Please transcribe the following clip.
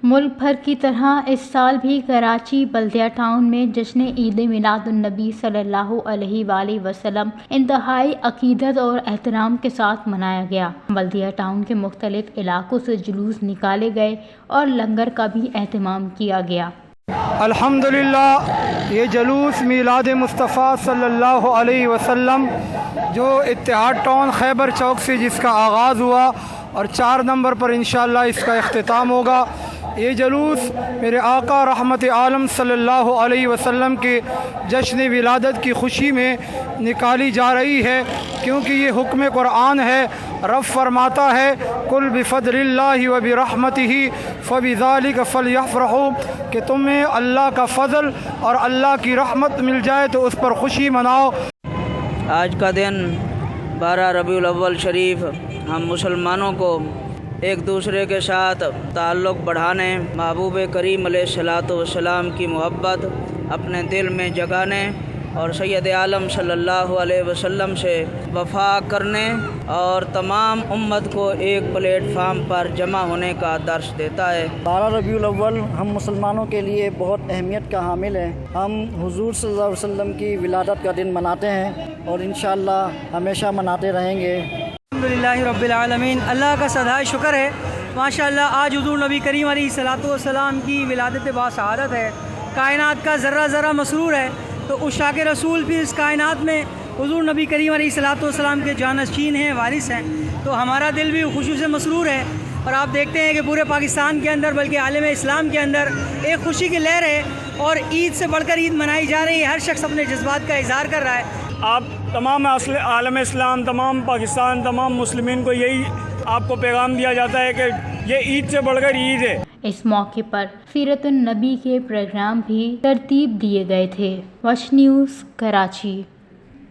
ملک بھر کی طرح اس سال بھی کراچی بلدیہ ٹاؤن میں جشن عید میلاد النبی صلی اللہ علیہ وآلہ وسلم انتہائی عقیدت اور احترام کے ساتھ منایا گیا۔ بلدیہ ٹاؤن کے مختلف علاقوں سے جلوس نکالے گئے اور لنگر کا بھی اہتمام کیا گیا۔ الحمدللہ یہ جلوس میلاد مصطفیٰ صلی اللہ علیہ وسلم جو اتحاد ٹاؤن خیبر چوک سے جس کا آغاز ہوا اور 4 نمبر پر انشاءاللہ اس کا اختتام ہوگا، یہ جلوس میرے آقا رحمت عالم صلی اللہ علیہ وسلم کے جشن ولادت کی خوشی میں نکالی جا رہی ہے، کیونکہ یہ حکم قرآن ہے۔ رب فرماتا ہے قل بفضل اللہ وبرحمتہ فبذلک فلیفرحوا، کہ تمہیں اللہ کا فضل اور اللہ کی رحمت مل جائے تو اس پر خوشی مناؤ۔ آج کا دن 12 ربیع الاول شریف ہم مسلمانوں کو ایک دوسرے کے ساتھ تعلق بڑھانے، محبوب کریم علیہ الصلوۃ والسلام کی محبت اپنے دل میں جگانے اور سید عالم صلی اللہ علیہ وسلم سے وفا کرنے اور تمام امت کو ایک پلیٹ فارم پر جمع ہونے کا درس دیتا ہے۔ 12 ربیع الاول ہم مسلمانوں کے لیے بہت اہمیت کا حامل ہے۔ ہم حضور صلی اللہ علیہ وسلم کی ولادت کا دن مناتے ہیں اور انشاءاللہ ہمیشہ مناتے رہیں گے۔ الحمدللہ رب العالمین، اللہ کا سدائے شکر ہے۔ ماشاءاللہ آج حضور نبی کریم علیہ الصلوۃ والسلام کی ولادت باسعادت ہے۔ کائنات کا ذرہ ذرہ مسرور ہے، تو عشاق رسول بھی اس کائنات میں حضور نبی کریم علیہ الصلوۃ والسلام کے جانشین ہیں، وارث ہیں، تو ہمارا دل بھی خوشی سے مسرور ہے۔ اور آپ دیکھتے ہیں کہ پورے پاکستان کے اندر بلکہ عالم اسلام کے اندر ایک خوشی کی لہر ہے اور عید سے بڑھ کر عید منائی جا رہی ہے۔ ہر شخص اپنے جذبات کا اظہار کر رہا ہے۔ آپ تمام عالم اسلام، تمام پاکستان، تمام مسلمین کو یہی آپ کو پیغام دیا جاتا ہے کہ یہ عید سے بڑھ کر عید ہے۔ اس موقع پر سیرت النبی کے پروگرام بھی ترتیب دیے گئے تھے۔ وش نیوز کراچی۔